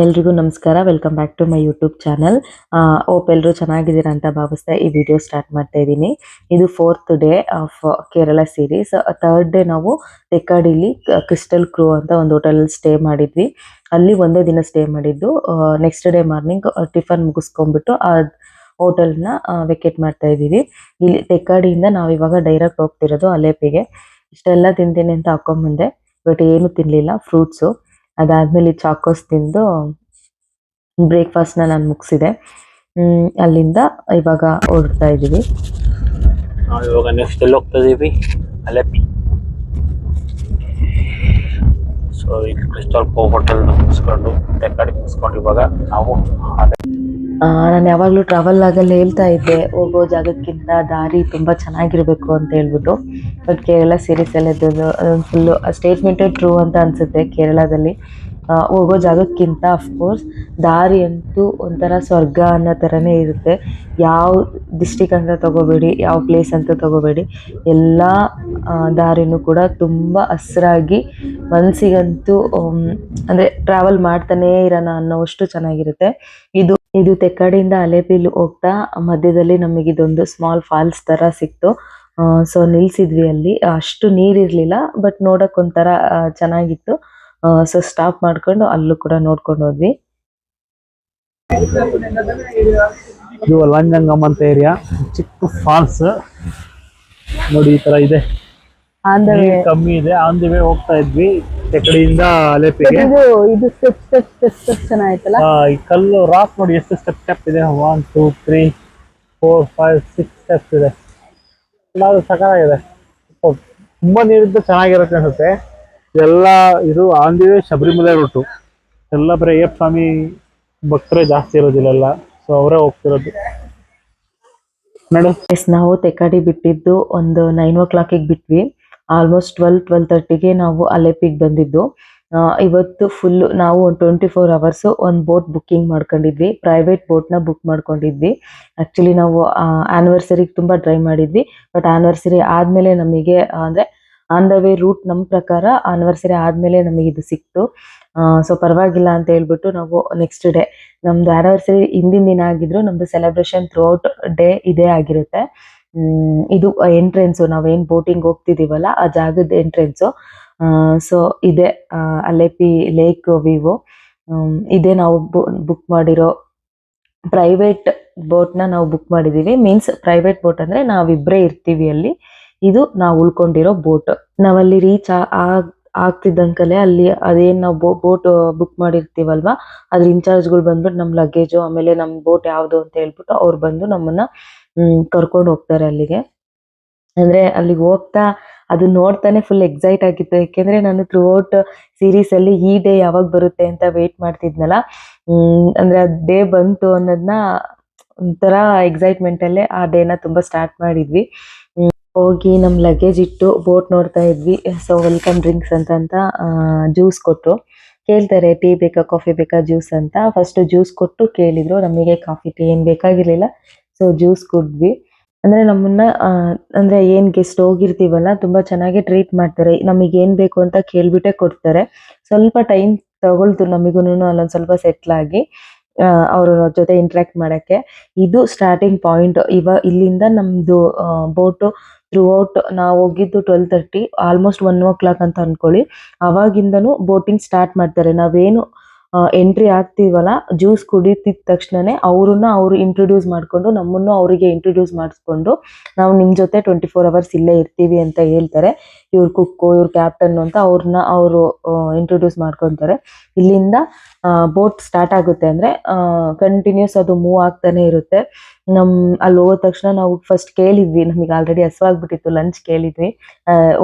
ಎಲ್ರಿಗೂ ನಮಸ್ಕಾರ. Welcome back to my YouTube channel. Hope ಎಲ್ಲರೂ ಚೆನ್ನಾಗಿದ್ದೀರಾ ಅಂತ ಭಾವಿಸ್ತಾ ಈ ವಿಡಿಯೋ ಸ್ಟಾರ್ಟ್ ಮಾಡ್ತಾ ಇದ್ದೀನಿ. ಇದು 4th day of Kerala series. 3rd day ನಾವು ತೆಕ್ಕಾಡಿಲಿ ಕ್ರಿಸ್ಟಲ್ ಕ್ರೂ ಅಂತ ಒಂದು ಹೋಟೆಲ್ ಸ್ಟೇ ಮಾಡಿದ್ವಿ. ಅಲ್ಲಿ ಒಂದೇ ದಿನ ಸ್ಟೇ ಮಾಡಿದ್ದು. ನೆಕ್ಸ್ಟ್ ಡೇ ಮಾರ್ನಿಂಗ್ ಟಿಫನ್ ಮುಗಿಸ್ಕೊಂಡ್ಬಿಟ್ಟು ಆ ಹೋಟೆಲ್ನ ವೆಕೇಟ್ ಮಾಡ್ತಾ ಇದ್ದೀವಿ. ಇಲ್ಲಿ ತೆಕ್ಕಾಡಿಯಿಂದ ನಾವು ಇವಾಗ ಡೈರೆಕ್ಟ್ ಹೋಗ್ತಿರೋದು ಅಲೇಪಿಗೆ. ಇಷ್ಟೆಲ್ಲ ತಿಂತೀನಿ ಅಂತ ಹಾಕೊಂಡ್ಬಂದೆ, ಬಟ್ ಏನು ತಿನ್ನಲಿಲ್ಲ, ಫ್ರೂಟ್ಸು. ಅದಾದ್ಮೇಲೆ ಚಾಕೋಸ್ ತಿಂದು ಬ್ರೇಕ್ಫಾಸ್ಟ್ನ ನಾನು ಮುಗಿಸಿದೆ. ಅಲ್ಲಿಂದ ಇವಾಗ ಹೊರಡ್ತಾ ಇದ್ದೀವಿ. ಇವಾಗ ನೆಕ್ಸ್ಟ್ ಎಲ್ಲಿ ಹೋಗ್ತಾ ಇದೀವಿ? ಅಲೆಪಿ. ಸೊ ಇಲ್ಲಿ ಕ್ರಿಸ್ಟಲ್ ಹೋಟೆಲ್ ಮುಗಿಸ್ಕೊಂಡು ತೆಕ್ಕಾಡಿ ಮುಗಿಸ್ಕೊಂಡು ಇವಾಗ ನಾವು ನಾನು ಯಾವಾಗಲೂ ಟ್ರಾವೆಲ್ ಆಗಲ್ಲಿ ಹೇಳ್ತಾ ಇದ್ದೆ, ಹೋಗೋ ಜಾಗಕ್ಕಿಂತ ದಾರಿ ತುಂಬ ಚೆನ್ನಾಗಿರಬೇಕು ಅಂತ ಹೇಳ್ಬಿಟ್ಟು. ಬಟ್ ಕೇರಳ ಸೀರೀಸ್ ಎಲ್ಲ ಇದ್ದದ್ದು ಅದೊಂದು ಫುಲ್ಲು ಸ್ಟೇಟ್ಮೆಂಟೇ ಟ್ರೂ ಅಂತ ಅನಿಸುತ್ತೆ. ಕೇರಳದಲ್ಲಿ ಹೋಗೋ ಜಾಗಕ್ಕಿಂತ ಅಫ್ಕೋರ್ಸ್ ದಾರಿ ಅಂತೂ ಒಂಥರ ಸ್ವರ್ಗ ಅನ್ನೋ ಥರನೇ ಇರುತ್ತೆ. ಯಾವ ಡಿಸ್ಟಿಕ್ ಅಂತ ತಗೋಬೇಡಿ, ಯಾವ ಪ್ಲೇಸ್ ಅಂತ ತಗೋಬೇಡಿ, ಎಲ್ಲ ದಾರಿನೂ ಕೂಡ ತುಂಬ ಹಸ್ರಾಗಿ ಮನಸ್ಸಿಗಂತೂ ಅಂದರೆ ಟ್ರಾವೆಲ್ ಮಾಡ್ತಾನೇ ಇರೋಣ ಅನ್ನೋವಷ್ಟು ಚೆನ್ನಾಗಿರುತ್ತೆ. ಇದು ತೆಕ್ಕಾಡಿಯಿಂದ ಅಲೇಪಿಲಿ ಹೋಗ್ತಾ ಮಧ್ಯದಲ್ಲಿ ನಮಗೆ ಇದೊಂದು ಸ್ಮಾಲ್ ಫಾಲ್ಸ್ ಥರ ಸಿಕ್ತು. ಸೊ ನಿಲ್ಸಿದ್ವಿ ಅಲ್ಲಿ. ಅಷ್ಟು ನೀರಿರಲಿಲ್ಲ, ಬಟ್ ನೋಡೋಕೆ ಒಂಥರ ಚೆನ್ನಾಗಿತ್ತು. ಸೊ ಸ್ಟಾಪ್ ಮಾಡ್ಕೊಂಡು ಅಲ್ಲೂ ಕೂಡ ನೋಡ್ಕೊಂಡು ಹೋದ್ವಿ. ಇದು ಲಂಜಂಗಮ್ ಅಂತ ಏರಿಯಾ, ಚಿಕ್ಕ ಫಾಲ್ಸ್ ನೋಡಿ, ಈ ತರ ಇದೆ. ಕಮ್ಮಿ ಇದೆ. ಆನ್ ದಿ ವೇ ಹೋಗ್ತಾ ಇದ್ವಿ ತೆಕ್ಕಡಿಯಿಂದ ಅಲೆಪಿಗೆ. ಇದು ಸ್ಟೆಪ್ ಚೆನ್ನಾಗಿತ್ತಲ್ಲ. ಈ ಕಲ್ಲು ರಾಕ್ ನೋಡಿ ಎಷ್ಟು ಸ್ಟೆಪ್ ಇದೆ. 1 2 3 4 5 6 ಸ್ಟೆಪ್ಸ್ ಇದೆ. ಎಲ್ಲಾದ್ರೂ ಸಕಾಲಾಗಿದೆ. ತುಂಬಾ ನೀರಿದ್ದು ಚೆನ್ನಾಗಿರುತ್ತೆ ಅನ್ಸುತ್ತೆ. ಎಲ್ಲ ಇದು on the way Sabarimala route. ಎಲ್ಲ ಬರೀ ಅಯ್ಯಪ್ಪ ಸ್ವಾಮಿ ಭಕ್ತರೇ ಜಾಸ್ತಿ ಇರೋದಿಲ್ಲ, ಸೊ ಅವರೇ ಹೋಗ್ತಿರೋದು. ನಾವು ತೆಕ್ಕಾಡಿ ಬಿಟ್ಟಿದ್ದು ಒಂದು 9 o'clock ಬಿಟ್ವಿ. ಆಲ್ಮೋಸ್ಟ್ 12:30ಗೆ ನಾವು ಅಲೆಪಿಗೆ ಬಂದಿದ್ದು. ಇವತ್ತು ಫುಲ್ಲು ನಾವು 24 hours ಒಂದು ಬೋಟ್ ಬುಕ್ಕಿಂಗ್ ಮಾಡ್ಕೊಂಡಿದ್ವಿ. ಪ್ರೈವೇಟ್ ಬೋಟ್ನ ಬುಕ್ ಮಾಡ್ಕೊಂಡಿದ್ವಿ. ಆ್ಯಕ್ಚುಲಿ ನಾವು ಆ್ಯನಿವರ್ಸರಿಗೆ ತುಂಬ ಟ್ರೈ ಮಾಡಿದ್ವಿ, ಬಟ್ ಆ್ಯನಿವರ್ಸರಿ ಆದಮೇಲೆ ನಮಗೆ ಅಂದರೆ ಆನ್ ದ ವೇ ರೂಟ್ ನಮ್ಮ ಪ್ರಕಾರ ಆ್ಯನಿವರ್ಸರಿ ಆದಮೇಲೆ ನಮಗೆ ಇದು ಸಿಕ್ತು. ಸೊ ಪರವಾಗಿಲ್ಲ ಅಂತ ಹೇಳ್ಬಿಟ್ಟು ನಾವು ನೆಕ್ಸ್ಟ್ ಡೇ, ನಮ್ಮದು ಆ್ಯನಿವರ್ಸರಿ ಹಿಂದಿನ ದಿನ ಆಗಿದ್ರು, ನಮ್ಮದು ಸೆಲೆಬ್ರೇಷನ್ ಥ್ರೂ ಔಟ್ ಡೇ ಇದೇ ಆಗಿರುತ್ತೆ. ಇದು ಎಂಟ್ರೆನ್ಸು, ನಾವೇನು ಬೋಟಿಂಗ್ ಹೋಗ್ತಿದ್ದೀವಲ್ಲ ಆ ಜಾಗದ ಎಂಟ್ರೆನ್ಸು. ಸೊ ಇದೆ ಅಲೆಪಿ ಲೇಕ್ ವ್ಯೂ. ಇದೇ ನಾವು ಬುಕ್ ಮಾಡಿರೋ ಪ್ರೈವೇಟ್ ಬೋಟ್ನ ನಾವು ಬುಕ್ ಮಾಡಿದ್ದೀವಿ. ಮೀನ್ಸ್ ಪ್ರೈವೇಟ್ ಬೋಟ್ ಅಂದರೆ ನಾವಿಬ್ಬರೇ ಇರ್ತೀವಿ ಅಲ್ಲಿ. ಇದು ನಾವು ಉಳ್ಕೊಂಡಿರೋ ಬೋಟ್. ನಾವಲ್ಲಿ ರೀಚ್ ಆಗ್ತಿದ್ದಂಕಲೇ ಅಲ್ಲಿ ಅದೇನು ನಾವು ಬೋಟ್ ಬುಕ್ ಮಾಡಿರ್ತೀವಲ್ವಾ, ಅದ್ರ ಇನ್ಚಾರ್ಜ್ಗಳು ಬಂದ್ಬಿಟ್ಟು ನಮ್ಮ ಲಗೇಜು ಆಮೇಲೆ ನಮ್ಮ ಬೋಟ್ ಯಾವುದು ಅಂತ ಹೇಳ್ಬಿಟ್ಟು ಅವ್ರು ಬಂದು ನಮ್ಮನ್ನು ಕರ್ಕೊಂಡು ಹೋಗ್ತಾರೆ ಅಲ್ಲಿಗೆ. ಅಂದರೆ ಅಲ್ಲಿಗೆ ಹೋಗ್ತಾ ಅದು ನೋಡ್ತಾನೆ ಫುಲ್ ಎಕ್ಸೈಟ್ ಆಗಿತ್ತು. ಯಾಕೆಂದರೆ ನಾನು ಥ್ರೂ ಔಟ್ ಸೀರೀಸಲ್ಲಿ ಈ ಡೇ ಯಾವಾಗ ಬರುತ್ತೆ ಅಂತ ವೆಯ್ಟ್ ಮಾಡ್ತಿದ್ನಲ್ಲ. ಅಂದರೆ ಆ ಡೇ ಬಂತು ಅನ್ನೋದನ್ನ ಒಂಥರ ಎಕ್ಸೈಟ್ಮೆಂಟಲ್ಲೇ ಆ ಡೇನ ತುಂಬ ಸ್ಟಾರ್ಟ್ ಮಾಡಿದ್ವಿ. ಹೋಗಿ ನಮ್ಮ ಲಗೇಜ್ ಇಟ್ಟು ಬೋಟ್ ನೋಡ್ತಾ ಇದ್ವಿ. ಸೊ ವೆಲ್ಕಮ್ ಡ್ರಿಂಕ್ಸ್ ಅಂತ ಜ್ಯೂಸ್ ಕೊಟ್ಟರು. ಕೇಳ್ತಾರೆ ಟೀ ಬೇಕಾ ಕಾಫಿ ಬೇಕಾ ಜ್ಯೂಸ್ ಅಂತ. ಫಸ್ಟ್ ಜ್ಯೂಸ್ ಕೊಟ್ಟು ಕೇಳಿದರು. ನಮಗೆ ಕಾಫಿ ಟೀ ಏನು ಬೇಕಾಗಿರಲಿಲ್ಲ. So juice ಕುಡಿದ್ವಿ. ಅಂದರೆ ನಮ್ಮನ್ನ ಅಂದರೆ ಏನು ಗೆಸ್ಟ್ ಹೋಗಿರ್ತೀವಲ್ಲ ತುಂಬ ಚೆನ್ನಾಗಿ ಟ್ರೀಟ್ ಮಾಡ್ತಾರೆ. ನಮಗೆ ಏನು ಬೇಕು ಅಂತ ಕೇಳಿಬಿಟ್ಟೇ ಕೊಡ್ತಾರೆ. ಸ್ವಲ್ಪ ಟೈಮ್ ತಗೊಳ್ತು ನಮಗೂ ಅಲ್ಲೊಂದು ಸ್ವಲ್ಪ ಸೆಟ್ಲಾಗಿ ಅವ್ರ ಜೊತೆ ಇಂಟ್ರ್ಯಾಕ್ಟ್ ಮಾಡೋಕ್ಕೆ. ಇದು ಸ್ಟಾರ್ಟಿಂಗ್ ಪಾಯಿಂಟ್. ಇಲ್ಲಿಂದ ನಮ್ಮದು ಬೋಟು ಥ್ರೂ ಔಟ್ ನಾವು ಹೋಗಿದ್ದು 12:30, ಆಲ್ಮೋಸ್ಟ್ 1 o'clock ಅಂತ ಅಂದ್ಕೊಳ್ಳಿ. ಆವಾಗಿಂದನೂ ಬೋಟಿಂಗ್ ಸ್ಟಾರ್ಟ್ ಮಾಡ್ತಾರೆ. ನಾವೇನು ಎಂಟ್ರಿ ಆಗ್ತೀವಲ್ಲ, ಜ್ಯೂಸ್ ಕುಡಿತಿದ ತಕ್ಷಣನೇ ಅವರು ಇಂಟ್ರೊಡ್ಯೂಸ್ ಮಾಡಿಕೊಂಡು ನಮ್ಮನ್ನು ಅವರಿಗೆ ಇಂಟ್ರೊಡ್ಯೂಸ್ ಮಾಡಿಸ್ಕೊಂಡು, ನಾವು ನಿಮ್ಮ ಜೊತೆ 24 ಅವರ್ಸ್ ಇಲ್ಲೇ ಇರ್ತೀವಿ ಅಂತ ಹೇಳ್ತಾರೆ. ಇವ್ರು ಕುಕ್ಕು, ಇವ್ರು ಕ್ಯಾಪ್ಟನ್ ಅಂತ ಅವರು ಇಂಟ್ರೊಡ್ಯೂಸ್ ಮಾಡ್ಕೊತಾರೆ. ಇಲ್ಲಿಂದ ಬೋಟ್ ಸ್ಟಾರ್ಟ್ ಆಗುತ್ತೆ. ಅಂದರೆ ಕಂಟಿನ್ಯೂಸ್ ಅದು ಮೂವ್ ಆಗ್ತಾನೆ ಇರುತ್ತೆ. ಅಲ್ಲಿ ಹೋದ ತಕ್ಷಣ ನಾವು ಫಸ್ಟ್ ಕೇಳಿದ್ವಿ, ನಮಗೆ ಆಲ್ರೆಡಿ ಹಸುವಾಗ್ಬಿಟ್ಟಿತ್ತು, ಲಂಚ್ ಕೇಳಿದ್ವಿ.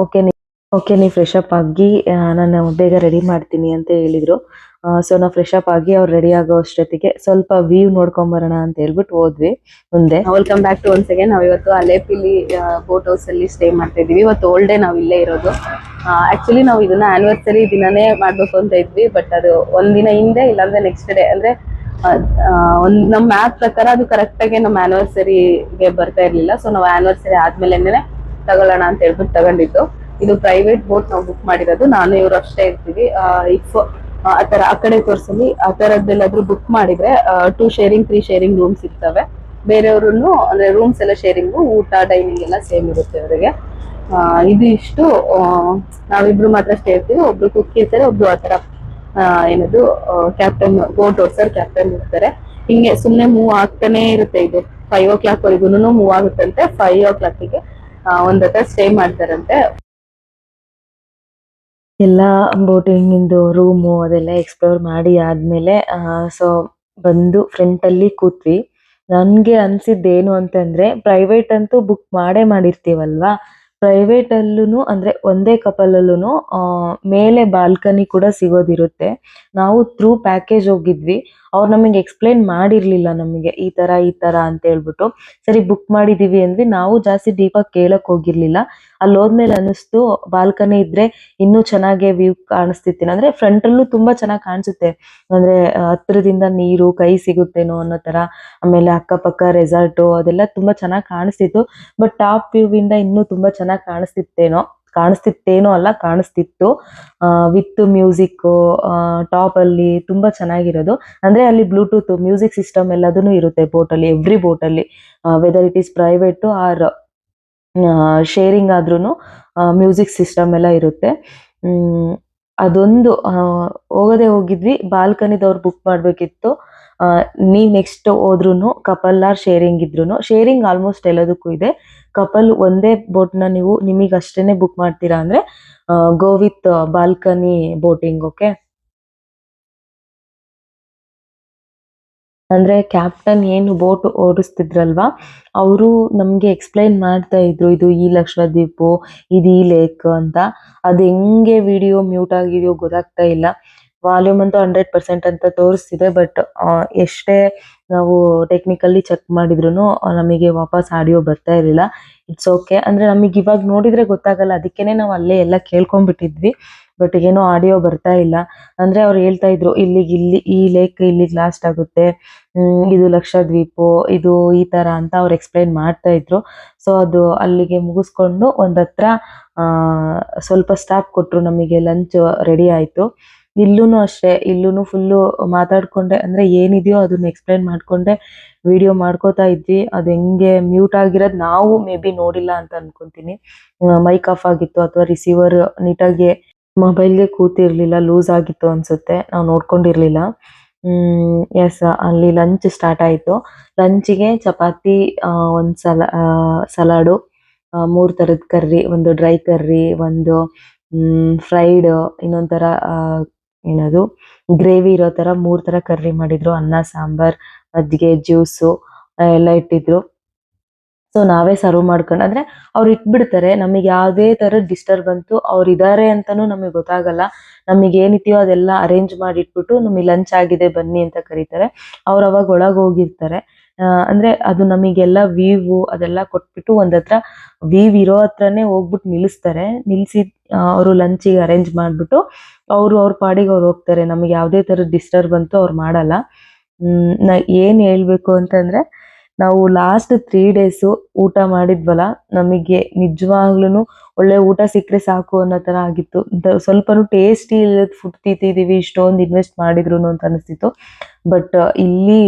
ಓಕೆ ನೀವು ಫ್ರೆಶ್ ಅಪ್ ಆಗಿ ನಾನು ಬೇಗ ರೆಡಿ ಮಾಡ್ತೀನಿ ಅಂತ ಹೇಳಿದ್ರು. ಸೊ ನಾವು ಫ್ರೆಶ್ ಅಪ್ ಆಗಿ ಅವ್ರು ರೆಡಿ ಆಗೋ ಅಷ್ಟೊತ್ತಿಗೆ ಸ್ವಲ್ಪ ವ್ಯೂ ನೋಡ್ಕೊಂಬರೋಣ ಅಂತ ಹೇಳ್ಬಿಟ್ಟು ಹೋದ್ವಿ ಮುಂದೆ. Welcome back to once again. ನಾವು ಇವತ್ತು ಅಲೆಪಿಲಿ ಬೋಟ್ ಹೌಸ್ ಅಲ್ಲಿ ಸ್ಟೇ ಮಾಡ್ತಾ ಇದೀವಿ. ಇವತ್ತು ಓಲ್ ಡೇ ನಾವು ಇಲ್ಲೇ ಇರೋದು. ಆಕ್ಚುಲಿ ನಾವು ಇದನ್ನ ಆನಿವರ್ಸರಿ ದಿನಾನೇ ಮಾಡ್ಬೇಕು ಅಂತ ಇದ್ವಿ, ಬಟ್ ಅದು ಒಂದಿನ ಹಿಂದೆ ಇಲ್ಲಾಂದ್ರೆ ನೆಕ್ಸ್ಟ್ ಡೇ, ಅಂದ್ರೆ ನಮ್ಮ ಮ್ಯಾಪ್ ಪ್ರಕಾರ ಅದು ಕರೆಕ್ಟ್ ಆಗಿ ನಮ್ಮ ಆನಿವರ್ಸರಿಗೆ ಬರ್ತಾ ಇರ್ಲಿಲ್ಲ. ಸೊ ನಾವು ಆನಿವರ್ಸರಿ ಆದ್ಮೇಲೆನೆ ತಗೊಳ್ಳೋಣ ಅಂತ ಹೇಳ್ಬಿಟ್ಟು ತಗೊಂಡಿದ್ದು. ಇದು ಪ್ರೈವೇಟ್ ಬೋಟ್ ನಾವು ಬುಕ್ ಮಾಡಿರೋದು, ನಾನು ಇವ್ರು ಅಷ್ಟೇ ಇರ್ತೀವಿ. ಇಫ್ ಆತರ ಆ ಕಡೆ ತೋರ್ಸಲಿ ಆ ತರದ್ದೆಲ್ಲಾದ್ರೂ ಬುಕ್ ಮಾಡಿದ್ರೆ 2 ಶೇರಿಂಗ್ 3 ಶೇರಿಂಗ್ ರೂಮ್ಸ್ ಇರ್ತವೆ. ಬೇರೆಯವ್ರು ಅಂದ್ರೆ ರೂಮ್ಸ್ ಎಲ್ಲ ಶೇರಿಂಗು, ಊಟ ಡೈನಿಂಗ್ ಎಲ್ಲ ಸೇಮ್ ಇರುತ್ತೆ ಅವರಿಗೆ. ಇದು ಇಷ್ಟು ನಾವಿಬ್ರು ಮಾತ್ರ ಸ್ಟೇ ಇರ್ತೀವಿ. ಒಬ್ರು ಕುಕ್ ಇರ್ತಾರೆ, ಒಬ್ರು ಆತರ ಏನದು ಕ್ಯಾಪ್ಟನ್, ಬೋಟ್ ಓಡ್ಸರ್ ಕ್ಯಾಪ್ಟನ್ ಇರ್ತಾರೆ. ಹಿಂಗೆ ಸುಮ್ನೆ ಮೂವ್ ಆಗ್ತಾನೆ ಇರುತ್ತೆ. ಇದು 5 o'clock ವರೆಗೂ ಮೂವ್ ಆಗುತ್ತಂತೆ. 5 o'clockಗೆ ಒಂದ್ ಹತ್ರ ಸ್ಟೇ ಮಾಡ್ತಾರಂತೆ. ಎಲ್ಲ ಬೋಟಿಂಗಿಂದು ರೂಮು ಅದೆಲ್ಲ ಎಕ್ಸ್ಪ್ಲೋರ್ ಮಾಡಿ ಆದಮೇಲೆ ಸೊ ಬಂದು ಫ್ರಂಟಲ್ಲಿ ಕೂತ್ವಿ. ನನಗೆ ಅನಿಸಿದ್ದೇನು ಅಂತಂದರೆ, ಪ್ರೈವೇಟ್ ಅಂತೂ ಬುಕ್ ಮಾಡಿರ್ತೀವಲ್ವಾ, ಪ್ರೈವೇಟಲ್ಲೂ ಅಂದರೆ ಒಂದೇ ಕಪಲಲ್ಲೂ ಮೇಲೆ ಬಾಲ್ಕನಿ ಕೂಡ ಸಿಗೋದಿರುತ್ತೆ. ನಾವು ಥ್ರೂ ಪ್ಯಾಕೇಜ್ ಹೋಗಿದ್ವಿ. ಅವ್ರು ನಮಗೆ ಎಕ್ಸ್ಪ್ಲೈನ್ ಮಾಡಿರಲಿಲ್ಲ ನಮಗೆ ಈ ಥರ ಅಂತ ಹೇಳ್ಬಿಟ್ಟು. ಸರಿ ಬುಕ್ ಮಾಡಿದ್ದೀವಿ ಅಂದ್ವಿ. ನಾವು ಜಾಸ್ತಿ ಡೀಪಾಗಿ ಕೇಳಕ್ಕೆ ಹೋಗಿರಲಿಲ್ಲ. ಅಲ್ಲಿ ಹೋದ್ಮೇಲೆ ಅನ್ನಿಸ್ತು, ಬಾಲ್ಕನಿ ಇದ್ರೆ ಇನ್ನೂ ಚೆನ್ನಾಗಿ ವ್ಯೂ ಕಾಣಿಸ್ತಿತ್ತೇನೋ. ಅಂದರೆ ಫ್ರಂಟಲ್ಲೂ ತುಂಬ ಚೆನ್ನಾಗಿ ಕಾಣಿಸುತ್ತೆ, ಅಂದರೆ ಹತ್ರದಿಂದ ನೀರು ಕೈ ಸಿಗುತ್ತೇನೋ ಅನ್ನೋ ಥರ. ಆಮೇಲೆ ಅಕ್ಕಪಕ್ಕ ರೆಸಾರ್ಟು ಅದೆಲ್ಲ ತುಂಬ ಚೆನ್ನಾಗಿ ಕಾಣಿಸ್ತಿತ್ತು. ಬಟ್ ಟಾಪ್ ವ್ಯೂವಿಂದ ಇನ್ನೂ ತುಂಬ ಚೆನ್ನಾಗಿ ಕಾಣಿಸ್ತಿತ್ತು. ವಿತ್ ಮ್ಯೂಸಿಕ್ಕು ಟಾಪಲ್ಲಿ ತುಂಬ ಚೆನ್ನಾಗಿರೋದು. ಅಂದರೆ ಅಲ್ಲಿ ಬ್ಲೂಟೂತ್ ಮ್ಯೂಸಿಕ್ ಸಿಸ್ಟಮ್ ಎಲ್ಲದೂ ಇರುತ್ತೆ ಬೋಟಲ್ಲಿ, ಎವ್ರಿ ಬೋಟಲ್ಲಿ, whether it is private or sharing ಆದ್ರೂ ಮ್ಯೂಸಿಕ್ ಸಿಸ್ಟಮ್ ಎಲ್ಲ ಇರುತ್ತೆ. ಅದೊಂದು ಹೋಗಿದ್ವಿ. ಬಾಲ್ಕನಿದವ್ರು ಬುಕ್ ಮಾಡಬೇಕಿತ್ತು. ನೀವು ನೆಕ್ಸ್ಟ್ ಹೋದ್ರೂ ಕಪಲ್ ಆರ್ ಶೇರಿಂಗ್ ಇದ್ರೂ, ಶೇರಿಂಗ್ ಆಲ್ಮೋಸ್ಟ್ ಎಲ್ಲದಕ್ಕೂ ಇದೆ. ಕಪಲ್ ಒಂದೇ ಬೋಟ್ನ ನಿಮಗೆ ಅಷ್ಟೇನೆ ಬುಕ್ ಮಾಡ್ತೀರಾ ಅಂದರೆ go with balcony boating. Okay, ಅಂದರೆ ಕ್ಯಾಪ್ಟನ್ ಏನು ಬೋಟ್ ಓಡಿಸ್ತಿದ್ರಲ್ವಾ, ಅವರು ನಮಗೆ ಎಕ್ಸ್ಪ್ಲೈನ್ ಮಾಡ್ತಾ ಇದ್ರು, ಇದು ಈ ಲಕ್ಷದ್ವೀಪು, ಇದು ಈ ಲೇಕ್ ಅಂತ. ಅದು ಹೆಂಗೆ ವಿಡಿಯೋ ಮ್ಯೂಟ್ ಆಗಿದೆಯೋ ಗೊತ್ತಾಗ್ತಾ ಇಲ್ಲ. ವಾಲ್ಯೂಮ್ ಅಂತೂ 100% ಅಂತ ತೋರಿಸ್ತಿದೆ, ಬಟ್ ಎಷ್ಟೇ ನಾವು ಟೆಕ್ನಿಕಲ್ಲಿ ಚೆಕ್ ಮಾಡಿದ್ರು ನಮಗೆ ವಾಪಸ್ ಆಡಿಯೋ ಬರ್ತಾ ಇರಲಿಲ್ಲ. ಇಟ್ಸ್ ಓಕೆ, ಅಂದರೆ ನಮಗೆ ಇವಾಗ ನೋಡಿದರೆ ಗೊತ್ತಾಗಲ್ಲ, ಅದಕ್ಕೇನೆ ನಾವು ಅಲ್ಲೇ ಎಲ್ಲ ಕೇಳ್ಕೊಂಡ್ಬಿಟ್ಟಿದ್ವಿ. ಬಟ್ ಏನೋ ಆಡಿಯೋ ಬರ್ತಾ ಇಲ್ಲ. ಅಂದರೆ ಅವ್ರು ಹೇಳ್ತಾ ಇದ್ರು, ಈ ಲೇಕ್ ಇಲ್ಲಿಗೆ ಲಾಸ್ಟ್ ಆಗುತ್ತೆ, ಇದು ಲಕ್ಷದ್ವೀಪು, ಇದು ಈ ಥರ ಅಂತ ಅವ್ರು ಎಕ್ಸ್ಪ್ಲೈನ್ ಮಾಡ್ತಾ ಇದ್ರು. ಸೊ ಅದು ಅಲ್ಲಿಗೆ ಮುಗಿಸ್ಕೊಂಡು ಒಂದು ಹತ್ರ ಸ್ವಲ್ಪ ಸ್ಟಾಪ್ ಕೊಟ್ಟರು ನಮಗೆ. ಲಂಚ್ ರೆಡಿ ಆಯಿತು. ಇಲ್ಲೂ ಅಷ್ಟೇ, ಇಲ್ಲೂ ಫುಲ್ಲು ಮಾತಾಡ್ಕೊಂಡೆ, ಅಂದರೆ ಏನಿದೆಯೋ ಅದನ್ನ ಎಕ್ಸ್ಪ್ಲೈನ್ ಮಾಡಿಕೊಂಡೆ ವಿಡಿಯೋ ಮಾಡ್ಕೋತಾ ಇದ್ವಿ. ಅದು ಹೆಂಗೆ ಮ್ಯೂಟ್ ಆಗಿರೋದು ನಾವು ಮೇ ಬಿ ನೋಡಿಲ್ಲ ಅಂತ ಅನ್ಕೊಂತೀನಿ. ಮೈಕ್ ಆಫ್ ಆಗಿತ್ತು ಅಥವಾ ರಿಸೀವರ್ ನೀಟಾಗಿ ಮೊಬೈಲ್ಗೆ ಕೂತಿರ್ಲಿಲ್ಲ, ಲೂಸ್ ಆಗಿತ್ತು ಅನ್ಸುತ್ತೆ, ನಾವು ನೋಡ್ಕೊಂಡಿರ್ಲಿಲ್ಲ. ಎಸ್, ಅಲ್ಲಿ ಲಂಚ್ ಸ್ಟಾರ್ಟ್ ಆಯಿತು. ಲಂಚಿಗೆ ಚಪಾತಿ, ಒಂದು ಸಲಾಡು, 3 ಥರದ ಕರ್ರಿ, ಒಂದು ಡ್ರೈ ಕರ್ರಿ, ಒಂದು ಫ್ರೈಡ್, ಇನ್ನೊಂಥರ ಏನದು ಗ್ರೇವಿ ಇರೋ ಥರ 3 ಥರ ಕರ್ರಿ ಮಾಡಿದ್ರು. ಅನ್ನ, ಸಾಂಬಾರ್, ಮಜ್ಜಿಗೆ, ಜ್ಯೂಸು ಎಲ್ಲ ಇಟ್ಟಿದ್ರು. ಸೊ ನಾವೇ ಸರ್ವ್ ಮಾಡ್ಕೊಂಡು, ಅಂದರೆ ಅವ್ರು ಇಟ್ಬಿಡ್ತಾರೆ, ನಮಗೆ ಯಾವುದೇ ಥರದ ಡಿಸ್ಟರ್ಬೆನ್ಸು ಅವ್ರು ಇದ್ದಾರೆ ಅಂತಲೂ ನಮಗೆ ಗೊತ್ತಾಗಲ್ಲ. ನಮಗೆ ಏನಿದೆಯೋ ಅದೆಲ್ಲ ಅರೇಂಜ್ ಮಾಡಿ ಇಟ್ಬಿಟ್ಟು ನಮಗೆ ಲಂಚ್ ಆಗಿದೆ ಬನ್ನಿ ಅಂತ ಕರೀತಾರೆ. ಅವ್ರು ಅವಾಗ ಒಳಗೆ ಹೋಗಿರ್ತಾರೆ. ಅಂದರೆ ಅದು ನಮಗೆಲ್ಲ ವ್ಯೂ ಅದೆಲ್ಲ ಕೊಟ್ಬಿಟ್ಟು ಒಂದು ಹತ್ರ ವ್ಯೂ ಇರೋ ಹತ್ರನೇ ಹೋಗ್ಬಿಟ್ಟು ನಿಲ್ಲಿಸ್ತಾರೆ. ನಿಲ್ಲಿಸಿ ಅವರು ಲಂಚಿಗೆ ಅರೇಂಜ್ ಮಾಡಿಬಿಟ್ಟು ಅವ್ರ ಪಾಡಿಗೆ ಅವ್ರು ಹೋಗ್ತಾರೆ. ನಮಗೆ ಯಾವುದೇ ಥರದ ಡಿಸ್ಟರ್ಬೆನ್ಸು ಅವ್ರು ಮಾಡಲ್ಲ. ನಾ ಏನು ಹೇಳಬೇಕು ಅಂತಂದರೆ, ನಾವು ಲಾಸ್ಟ್ 3 ಡೇಸು ಊಟ ಮಾಡಿದ್ವಲ್ಲ, ನಮಗೆ ನಿಜವಾಗ್ಲೂ ಒಳ್ಳೆ ಊಟ ಸಿಕ್ಕರೆ ಸಾಕು ಅನ್ನೋ ಥರ ಆಗಿತ್ತು. ಸ್ವಲ್ಪನೂ ಟೇಸ್ಟಿ ಇಲ್ಲದ ಫುಡ್ ತಿಂತಿದ್ದೀವಿ, ಇಷ್ಟೊಂದು ಇನ್ವೆಸ್ಟ್ ಮಾಡಿದ್ರು ಅಂತ ಅನಿಸ್ತಿತ್ತು. ಬಟ್ ಇಲ್ಲಿ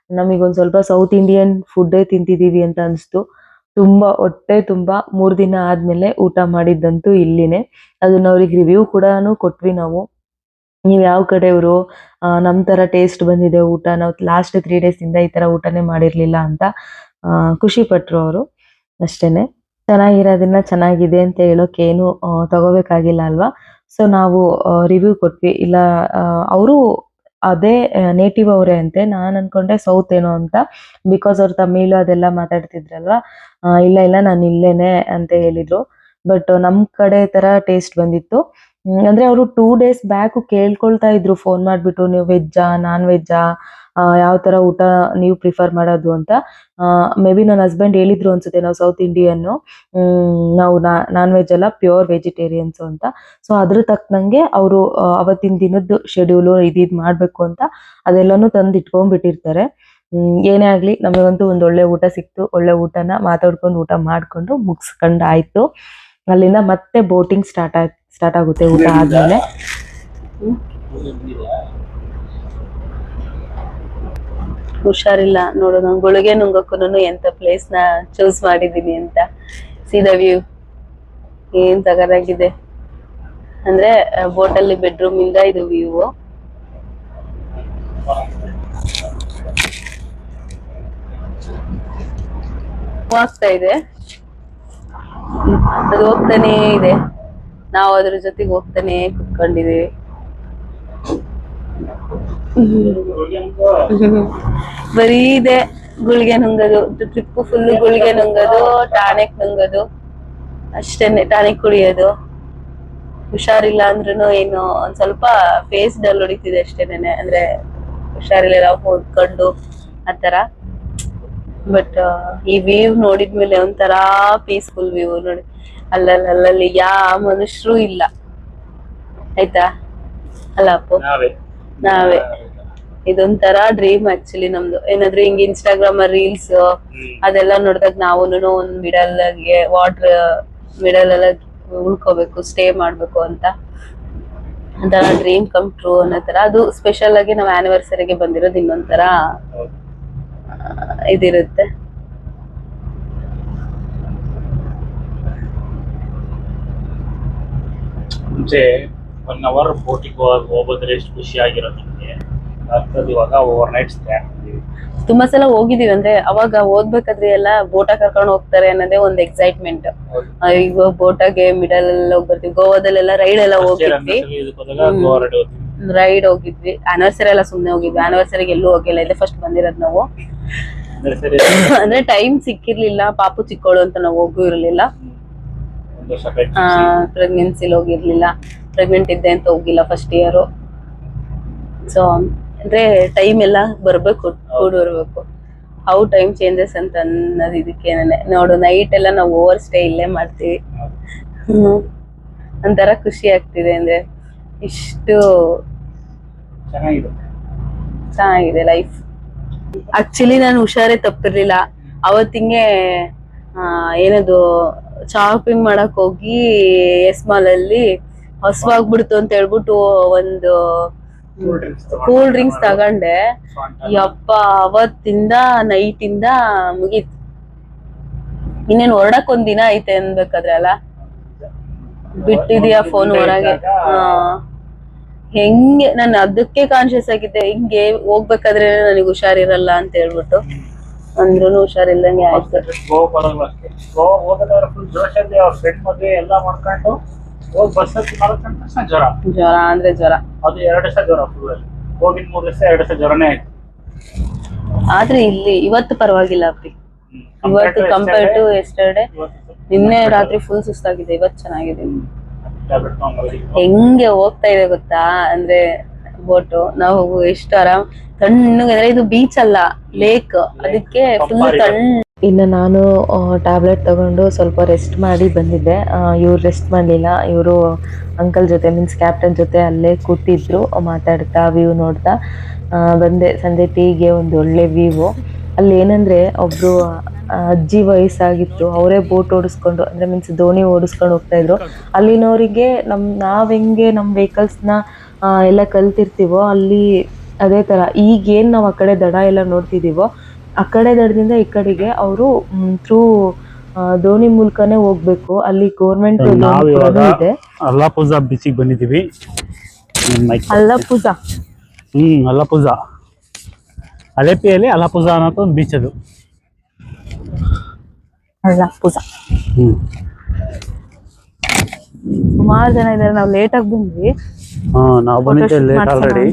ನಮಗೊಂದು ಸ್ವಲ್ಪ ಸೌತ್ ಇಂಡಿಯನ್ ಫುಡ್ಡೇ ತಿಂತಿದ್ದೀವಿ ಅಂತ ಅನಿಸ್ತು. ತುಂಬ ಹೊಟ್ಟೆ ತುಂಬ 3 ದಿನ ಆದಮೇಲೆ ಊಟ ಮಾಡಿದ್ದಂತೂ ಇಲ್ಲಿನೇ. ಅದನ್ನ ಅವ್ರಿಗೆ ರಿವ್ಯೂ ಕೂಡ ಕೊಟ್ವಿ ನಾವು. ನೀವು ಯಾವ ಕಡೆಯವರು, ನಮ್ಮ ಥರ ಟೇಸ್ಟ್ ಬಂದಿದೆ ಊಟ, ನಾವು ಲಾಸ್ಟ್ 3 ಡೇಸಿಂದ ಈ ಥರ ಊಟನೇ ಮಾಡಿರಲಿಲ್ಲ ಅಂತ ಖುಷಿ ಪಟ್ಟರು ಅವರು. ಅಷ್ಟೇನೆ, ಚೆನ್ನಾಗಿರೋದನ್ನ ಚೆನ್ನಾಗಿದೆ ಅಂತ ಹೇಳೋಕ್ಕೇನು ತಗೋಬೇಕಾಗಿಲ್ಲ ಅಲ್ವಾ. ಸೊ ನಾವು ರಿವ್ಯೂ ಕೊಟ್ವಿ. ಇಲ್ಲ ಅವರು ಅದೇ ನೇಟಿವ್ ಅವರೇ ಅಂತೆ. ನಾನು ಅನ್ಕೊಂಡೆ ಸೌತ್ ಏನೋ ಅಂತ, ಬಿಕಾಸ್ ಅವ್ರು ತಮಿಳು ಅದೆಲ್ಲ ಮಾತಾಡ್ತಿದ್ರಲ್ವಾ. ಇಲ್ಲ ನಾನು ಇಲ್ಲೇನೆ ಅಂತ ಹೇಳಿದ್ರು. ಬಟ್ ನಮ್ಮ ಕಡೆ ಥರ ಟೇಸ್ಟ್ ಬಂದಿತ್ತು. ಅಂದ್ರೆ ಅವರು 2 ಡೇಸ್ ಬ್ಯಾಕ್ ಕೇಳ್ಕೊಳ್ತಾ ಇದ್ರು ಫೋನ್ ಮಾಡ್ಬಿಟ್ಟು, ನೀವು ವೆಜ್ಜಾ ನಾನ್ ವೆಜ್ಜಾ, ಯಾವ ತರ ಊಟ ನೀವು ಪ್ರಿಫರ್ ಮಾಡೋದು ಅಂತ. ಮೇ ಬಿ ನನ್ನ ಹಸ್ಬೆಂಡ್ ಹೇಳಿದ್ರು ಅನ್ಸುತ್ತೆ, ನಾವು ಸೌತ್ ಇಂಡಿಯನ್, ನಾವು ನಾನ್ ವೆಜ್ ಅಲ್ಲ, ಪ್ಯೂರ್ ವೆಜಿಟೇರಿಯನ್ಸ್ ಅಂತ. ಸೊ ಅದ್ರ ತಕ್ಕನಂಗೆ ಅವರು ಅವತ್ತಿನ ದಿನದ್ದು ಶೆಡ್ಯೂಲು ಇದ್ ಮಾಡ್ಬೇಕು ಅಂತ ಅದೆಲ್ಲಾನು ತಂದು ಇಟ್ಕೊಂಡ್ಬಿಟ್ಟಿರ್ತಾರೆ. ಏನೇ ಆಗ್ಲಿ ನಮಗಂತೂ ಒಂದ್ ಒಳ್ಳೆ ಊಟ ಸಿಕ್ತು. ಒಳ್ಳೆ ಊಟನ ಮಾತಾಡ್ಕೊಂಡು ಊಟ ಮಾಡ್ಕೊಂಡು ಮುಗಿಸ್ಕೊಂಡ್ ಆಯ್ತು. ಅಲ್ಲಿಂದ ಮತ್ತೆ ಬೋಟಿಂಗ್ ಸ್ಟಾರ್ಟ್ ಆಗುತ್ತೆ ಊಟ ಆದ್ಮೇಲೆ. ಹುಷಾರಿಲ್ಲ ನೋಡು, ನಾನು ಗುಳಿಗೆ ನುಂಗಕ್ಕೂ ಎಂತ ಪ್ಲೇಸ್ ನ ಚೂಸ್ ಮಾಡಿದೀನಿ ಅಂತ. ಸೀದಾ ವ್ಯೂ ಏನ್ ತಗರಾಗಿದೆ ಅಂದ್ರೆ, ಬೋಟಲ್ಲಿ ಬೆಡ್ರೂಮ್ ಇಂದ ಇದು ವ್ಯೂ. ಆಗ್ತಾ ಇದೆ, ಅದು ಹೋಗ್ತಾನೇ ಇದೆ, ನಾವು ಅದ್ರ ಜೊತೆಗೆ ಹೋಗ್ತಾನೆ ಕುತ್ಕೊಂಡಿದೀವಿ. ಬರೀ ಇದೆ ಗುಳಿಗೆ ನುಂಗದು, ಟ್ರಿಪ್ ಫುಲ್ ಗುಳಿಗೆ ನುಂಗದು, ಟಾನಿಕ್ ನುಂಗದು ಅಷ್ಟೇನೆ, ಟಾನಿಕ್ ಕುಡಿಯೋದು. ಹುಷಾರಿಲ್ಲ ಅಂದ್ರೂ ಏನು ಒಂದ್ ಸ್ವಲ್ಪ ಫೇಸ್ ಡಲ್ ಹೊಡಿತಿದೆ ಅಷ್ಟೇನೆ, ಅಂದ್ರೆ ಹುಷಾರಿಲ್ಲ ಹೊಡ್ಕೊಂಡು ಆತರ. ಬಟ್ ಈ ವ್ಯೂ ನೋಡಿದ್ಮೇಲೆ ಒಂಥರ ಪೀಸ್ಫುಲ್ ವ್ಯೂ ನೋಡಿ. ಅಲ್ಲಲ್ಲಿ ಯಾವ ಮನುಷ್ಯರು ಇಲ್ಲ, ಆಯ್ತಾ ಅಲ್ಲ ಅಪ್ಪು, ನಾವೇ. ಇದೊಂಥರ ಡ್ರೀಮ್ ಆಕ್ಚುಲಿ ನಮ್ದು. ಏನಾದ್ರು ಹಿಂಗ್ ಇನ್ಸ್ಟಾಗ್ರಾಮ್ ರೀಲ್ಸ್ ಅದೆಲ್ಲ ನೋಡಿದಾಗ ನಾವು ಒಂದ್ ವಾಟರ್ ಮಿಡಲ್ ಎಲ್ಲ ಉಳ್ಕೋಬೇಕು, ಸ್ಟೇ ಮಾಡ್ಬೇಕು ಅಂತ ಒಂಥರ ಡ್ರೀಮ್ ಕಮ್ ಟ್ರೂ ಅನ್ನೋ ತರ. ಅದು ಸ್ಪೆಷಲ್ ಆಗಿ ನಾವ್ ಆನಿವರ್ಸರಿಗೆ ಬಂದಿರೋದು ಇನ್ನೊಂಥರ ಇದಿರುತ್ತೆ. ಮುಂಚೆ 1 ಅವರ್ ಬೋಟಿಗೆ ಹೋಗೋದ್ರೆ ಎಷ್ಟು ಖುಷಿ ಆಗಿರೋದು ನಮಗೆ. ಇವಾಗ ಓವರ್ ನೈಟ್ ಸ್ಟೇ ಆಗ್ತೀವಿ. ತುಂಬಾ ಸಲ ಹೋಗಿದೀವಿ, ಅಂದ್ರೆ ಅವಾಗ ಓದ್ಬೇಕಾದ್ರೆ ಎಲ್ಲ ಬೋಟ ಕರ್ಕೊಂಡು ಹೋಗ್ತಾರೆ ಅನ್ನೋದೇ ಒಂದು ಎಕ್ಸೈಟ್ಮೆಂಟ್. ಈಗ ಬೋಟಾಗೆ ಮಿಡಲ್ ಅಲ್ಲಿ ಹೋಗಿ ಬರ್ತೀವಿ. ಗೋವಾದಲ್ಲೆಲ್ಲ ರೈಡ್ ಎಲ್ಲ ಹೋಗಿದ್ವಿ, ಆನಿವರ್ಸರಿ ಎಲ್ಲ ಸುಮ್ನೆ ಹೋಗಿದ್ವಿ. ಆನಿವರ್ಸರಿಗೆ ಎಲ್ಲೂ ಹೋಗಿಲ್ಲ, ಇದೆ ಫಸ್ಟ್ ಬಂದಿರೋದು ನಾವು. ಅಂದ್ರೆ ಟೈಮ್ ಸಿಕ್ಕಿರ್ಲಿಲ್ಲ, ಪಾಪು ಚಿಕ್ಕೋಳು ಅಂತ ನಾವು ಹೋಗೂ ಇರ್ಲಿಲ್ಲ. ಪ್ರೆಗ್ನೆನ್ಸಿಲಿ ಹೋಗಿರ್ಲಿಲ್ಲ, ಪ್ರೆಗ್ನೆಂಟ್ ಇದ್ದೆ ಅಂತ ಹೋಗಿಲ್ಲ ಫಸ್ಟ್ ಇಯರ್. ಸೊ ಅಂದ್ರೆ ಟೈಮ್ ಎಲ್ಲ ಬರ್ಬೇಕು, ಕೂಡ್ ಬರ್ಬೇಕು. ಹೌ ಟೈಮ್ ಚೇಂಜಸ್ ಅಂತ ಅನ್ನೋದು ಇದಕ್ಕೇನೆ ನೋಡು. ನೈಟ್ ಎಲ್ಲ ನಾವು ಓವರ್ ಸ್ಟೇ ಇಲ್ಲೇ ಮಾಡ್ತೀವಿ. ಒಂಥರ ಖುಷಿ ಆಗ್ತಿದೆ, ಅಂದ್ರೆ ಇಷ್ಟು ಚೆನ್ನಾಗಿದೆ ಲೈಫ್. ಆಕ್ಚುಲಿ ನಾನು ಹುಷಾರೇ ತಪ್ಪಿರ್ಲಿಲ್ಲ ಅವತ್ತಿಂಗೆ. ಏನದು ಶಾಪಿಂಗ್ ಮಾಡಕ್ ಹೋಗಿ ಎಸ್ ಮಾಲ್ ಅಲ್ಲಿ ಹಸುವಾಗ್ಬಿಡ್ತು ಅಂತ ಹೇಳ್ಬಿಟ್ಟು ಒಂದು ಕೂಲ್ ಡ್ರಿಂಕ್ಸ್ ತಗೊಂಡೆ. ಯಪ್ಪ, ಅವತ್ತಿಂದ ನೈಟ್ ಇಂದ ಮುಗೀತು. ಇನ್ನೇನ್ ಹೊರಡಕ್ ಒಂದ್ ದಿನ ಐತೆ ಅನ್ಬೇಕಾದ್ರೆ ಅಲ್ಲ, ಬಿಟ್ಟಿದ್ಯಾ ಫೋನ್ ಹೊರಗೆ. ಹೆಂಗೆ ನಾನು ಅದಕ್ಕೆ ಕಾನ್ಶಿಯಸ್ ಆಗಿದ್ದೆ, ಹಿಂಗೆ ಹೋಗ್ಬೇಕಾದ್ರೆ ನನಗೆ ಹುಷಾರಿರಲ್ಲ ಅಂತ ಹೇಳ್ಬಿಟ್ಟು. ಅಂದ್ರೂ ಹುಷಾರಿಲ್ದಂಗೆ ಆಯ್ತು. ಜ್ವರ ಅಂದ್ರೆ ಜ್ವರ, ಅದು 2 ದಿವಸ ಜ್ವರ, ಫುಲ್ ಹೋಗಿದ್ 3 ದಿವಸ 2 ದಿವಸ ಜ್ವರನೇ ಆಯ್ತು. ಆದ್ರೆ ಇಲ್ಲಿ ಇವತ್ತು ಪರವಾಗಿಲ್ಲ ಅಪ್ಪಿ. ಇವತ್ತು ಕಂಪೇರ್ ಟು ಎಸ್ಟರ್ಡೇ, ನಿನ್ನೆ ರಾತ್ರಿ ಫುಲ್ ಸುಸ್ತಾಗಿದೆ, ಇವತ್ತು ಚೆನ್ನಾಗಿದೆ. ಹೆಂಗೆ ಹೋಗ್ತಾ ಇದೆ ಗೊತ್ತಾ, ಅಂದ್ರೆ ಬೋಟು ನಾವು ಎಷ್ಟು ಆರಾಮ್ ತಣ್ಣಗೆ. ಅಂದ್ರೆ ಇದು ಬೀಚ್ ಅಲ್ಲ, ಲೇಕ್, ಅದಕ್ಕೆ ಫುಲ್ ತಣ್ಣ. ಇನ್ನು ನಾನು ಟ್ಯಾಬ್ಲೆಟ್ ತಗೊಂಡು ಸ್ವಲ್ಪ ರೆಸ್ಟ್ ಮಾಡಿ ಬಂದಿದ್ದೆ. ಇವ್ರು ರೆಸ್ಟ್ ಮಾಡಲಿಲ್ಲ, ಇವರು ಅಂಕಲ್ ಜೊತೆ ಮೀನ್ಸ್ ಕ್ಯಾಪ್ಟನ್ ಜೊತೆ ಅಲ್ಲೇ ಕೂತಿದ್ರು, ಮಾತಾಡ್ತಾ ವ್ಯೂ ನೋಡ್ತಾ ಬಂದೆ. ಸಂಜೆ ಟೀಗೆ ಒಂದು ಒಳ್ಳೆ ವ್ಯೂ. ಅಲ್ಲಿ ಏನಂದ್ರೆ ಒಬ್ರು ಅಜ್ಜಿ ವಯಸ್ಸಾಗಿತ್ತು, ಅವರೇ ಬೋಟ್ ಓಡಿಸ್ಕೊಂಡು, ಅಂದ್ರೆ ಮೀನ್ಸ್ ದೋಣಿ ಓಡಿಸ್ಕೊಂಡು ಹೋಗ್ತಾ ಇದ್ರು. ಅಲ್ಲಿನವರಿಗೆ ನಾವ್ ಹೆಂಗೆ ನಮ್ಮ ವೆಹಿಕಲ್ಸ್ನ ಎಲ್ಲ ಕಲ್ತಿರ್ತೀವೋ ಅಲ್ಲಿ ಅದೇ ತರ ಈಗೇನ್ ನಾವ್ ಆ ಕಡೆ ದಡ ಎಲ್ಲ ನೋಡ್ತಿದೀವೋ ಆ ಕಡೆ ದಡದಿಂದ ಈ ಕಡೆಗೆ ಅವರು ಥ್ರೂ ದೋಣಿ ಮೂಲಕನೇ ಹೋಗ್ಬೇಕು. ಅಲ್ಲಿ ಗೌರ್ಮೆಂಟ್ ಇದೆ. ಅಲ್ಲಾಪುಜಾ ಬೀಚಿಗೆ ಬಂದಿದ್ದೀವಿ. ಅಲ್ಲಪುಜಾ. ಅಲ್ಲಪುಜಾ. ಅಲೆಪಿಯಲ್ಲಿ ಅಲ್ಲಪುಜಾ ಅನ್ನೋದು ಒಂದು ಬೀಚ್ ಅದು. ಅಲ್ಲಪುಜಾ. ಸುಮಾರು ಜನ ಇದ್ದಾರೆ. ನಾವು ಲೇಟಾಗಿ ಬಂದ್ವಿ. ನಾವು ಬಂದಿದ್ದೆ ಲೇಟ್ ಆಲ್ರೆಡಿ.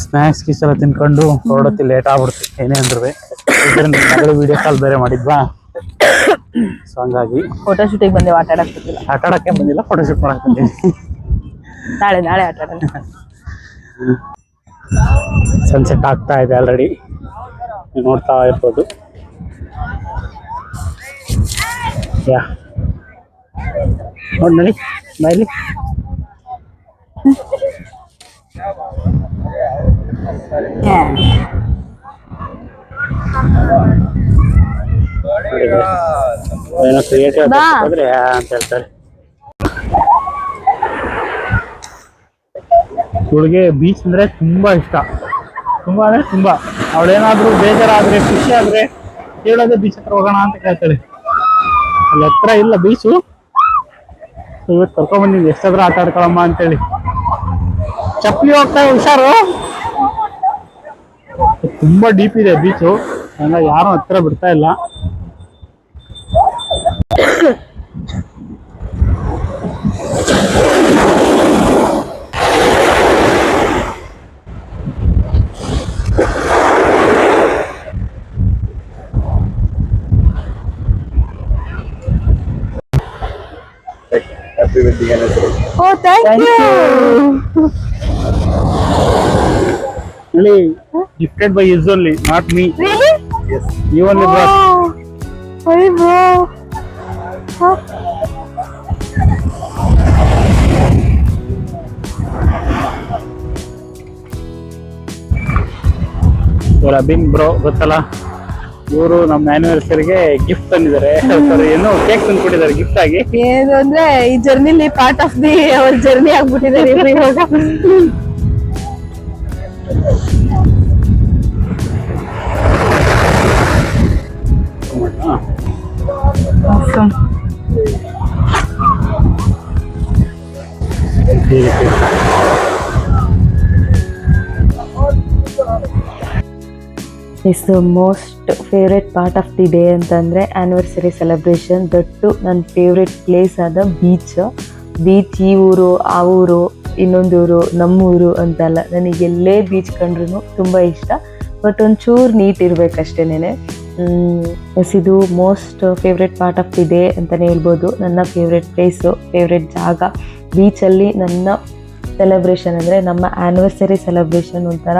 ಸ್ನ್ಯಾಕ್ಸ್ ಗೀಸ್ ಎಲ್ಲ ತಿನ್ಕೊಂಡು ಹೊರಡತ್ತಿ ಲೇಟ್ ಆಗ್ಬಿಡ್ತು ಏನೇ ಅಂದ್ರೂ. ಮಗಳು ವಿಡಿಯೋ ಕಾಲ್ ಬೇರೆ ಮಾಡಿದ್ವಾ, ಸೊ ಹಂಗಾಗಿ ಫೋಟೋ ಶೂಟಿಗೆ ಬಂದೇವು. ಆಟ ಆಡಕ್ಕೆ ಬಂದಿಲ್ಲ, ಫೋಟೋ ಶೂಟ್ ಮಾಡಕ್ ಬಂದೀವಿ. ನಾಳೆ ಆಟ ಆಡೋಣ. ಸನ್ಸೆಟ್ ಆಗ್ತಾ ಇದೆ ಆಲ್ರೆಡಿ, ನೀವು ನೋಡ್ತಾ ಇರ್ಬೋದು. ನೋಡಿ ನಡಿ ಬಾಯ್ಲಿ. ಏನೋ ಕ್ರಿಯೇಟಿವ್ ಹೋದ್ರೆ ಅಂತ ಹೇಳ್ತಾರೆ. ಇವಳಿಗೆ ಬೀಚ್ ಅಂದ್ರೆ ತುಂಬಾ ಇಷ್ಟ, ತುಂಬಾ ಅಂದ್ರೆ ತುಂಬಾ. ಅವಳೇನಾದ್ರೂ ಬೇಜಾರಾದ್ರೆ, ಖುಷಿ ಆದ್ರೆ ಹೇಳೋದೇ ಬೀಚ್ ಹತ್ರ ಹೋಗೋಣ ಅಂತ ಕೇಳ್ತಾಳೆ. ಅಲ್ಲಿ ಹತ್ರ ಇಲ್ಲ ಬೀಚು, ಇವತ್ತು ಕರ್ಕೊಂಡ್ ಬಂದಿದ್ವಿ ಎಷ್ಟಾದ್ರೂ ಆಟ ಆಡ್ಕೊಳಮ್ಮ ಅಂತೇಳಿ. ಚಪ್ಪಲಿ ಹೋಗ್ತಾ ಹುಷಾರು, ತುಂಬಾ ಡೀಪ್ ಇದೆ ಬೀಚು, ಹಂಗಾಗಿ ಯಾರು ಹತ್ರ ಬಿಡ್ತಾ ಇಲ್ಲ. Happy wedding anniversary. Oh, thank you. Really gifted by his only, not me. Really? Yes, you only brought. Hey bro. Huh? ಇವರ ಬಿಂಗ್ ಬ್ರೋ ಗೊತ್ತಲ್ಲ, ಇವರು ನಮ್ಮ ಆನಿವರ್ಸರಿಗೆ ಗಿಫ್ಟ್ ತಂದಿದ್ದಾರೆ. ಏನು ಕೇಕ್ ತಂದು ಕೊಟ್ಟಿದ್ದಾರೆ ಗಿಫ್ಟ್ ಆಗಿ. ಏನು ಅಂದ್ರೆ ಈ ಜರ್ನಿಲಿ ಪಾರ್ಟ್ ಆಫ್ ದಿ ಅವ್ರ ಜರ್ನಿ ಆಗ್ಬಿಟ್ಟಿದ್ದಾರೆ ಇವಾಗ. Is the most favourite part of the day ಅಂತಂದರೆ ಆ್ಯನಿವರ್ಸರಿ ಸೆಲೆಬ್ರೇಷನ್. ದಟ್ಟು ನನ್ನ ಫೇವ್ರೆಟ್ ಪ್ಲೇಸ್ ಆದ ಬೀಚ್. ಈ ಊರು ಆ ಊರು ಇನ್ನೊಂದು ಊರು ನಮ್ಮೂರು ಅಂತಲ್ಲ, ನನಗೆ ಎಲ್ಲೇ ಬೀಚ್ ಕಂಡ್ರೂ ತುಂಬ ಇಷ್ಟ. ಬಟ್ ಒಂಚೂರು ನೀಟ್ ಇರಬೇಕಷ್ಟೇನೆ. ಎಸ್, ಇದು most favourite part of the day ಅಂತಲೇ ಹೇಳ್ಬೋದು. ನನ್ನ ಫೇವ್ರೆಟ್ ಪ್ಲೇಸು, ಫೇವ್ರೆಟ್ ಜಾಗ ಬೀಚಲ್ಲಿ. ನನ್ನ ಸೆಲೆಬ್ರೇಷನ್ ಅಂದರೆ ನಮ್ಮ ಆ್ಯನಿವರ್ಸರಿ ಸೆಲೆಬ್ರೇಷನ್ ಒಂಥರ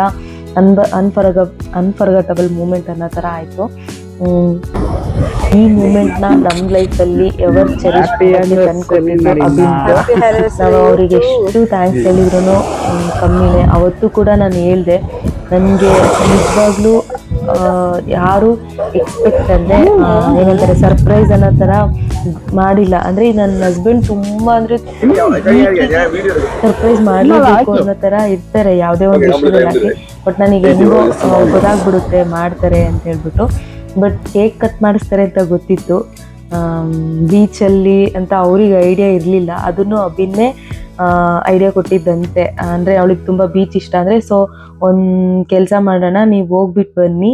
ಅನ್ಫರ್ಗಟಬಲ್ ಮೂಮೆಂಟ್ ಅನ್ನೋ ಥರ ಆಯಿತು. ಈ ಮೂಮೆಂಟ್ನ ನಮ್ಮ ಲೈಫಲ್ಲಿ ಎವರ್ ಚೆರಿಷ್ ತಂದ್ಕೊಟ್ಟಿದ್ದು ಅಭಿಂದು. ನಾವು ಅವರಿಗೆ ಎಷ್ಟು ಥ್ಯಾಂಕ್ಸ್ ಹೇಳಿದ್ರು ಕಮ್ಮಿನೇ. ಅವತ್ತು ಕೂಡ ನಾನು ಹೇಳಿದೆ, ನನಗೆ ನಿಜವಾಗ್ಲೂ ಯಾರು ಎಕ್ಸ್ಪೆಕ್ಟ್ ಅಂದರೆ ಏನಂತಾರೆ ಸರ್ಪ್ರೈಸ್ ಅನ್ನೋ ಥರ ಮಾಡಿಲ್ಲ. ಅಂದರೆ ನನ್ನ ಹಸ್ಬೆಂಡ್ ತುಂಬ ಅಂದರೆ ಸರ್ಪ್ರೈಸ್ ಮಾಡಲೇಬೇಕು ಅನ್ನೋ ಥರ ಇರ್ತಾರೆ ಯಾವುದೇ ಒಂದು ವಿಷಯದಲ್ಲಿ. ಬಟ್ ನನಗೆ ಹೆಂಗೋ ಗೊತ್ತಾಗ್ಬಿಡುತ್ತೆ ಮಾಡ್ತಾರೆ ಅಂತ ಹೇಳ್ಬಿಟ್ಟು. ಬಟ್ ಕೇಕ್ ಕಟ್ ಮಾಡಿಸ್ತಾರೆ ಅಂತ ಗೊತ್ತಿತ್ತು ಬೀಚಲ್ಲಿ ಅಂತ, ಅವ್ರಿಗೆ ಐಡಿಯಾ ಇರಲಿಲ್ಲ. ಅದನ್ನು ಅಭಿನ್ನೇ ಐಡಿಯಾ ಕೊಟ್ಟಿದ್ದಂತೆ. ಅಂದರೆ ಅವಳಿಗೆ ತುಂಬ ಬೀಚ್ ಇಷ್ಟ. ಅಂದರೆ ಸೊ ಒಂದು ಕೆಲಸ ಮಾಡೋಣ, ನೀವು ಹೋಗ್ಬಿಟ್ಟು ಬನ್ನಿ,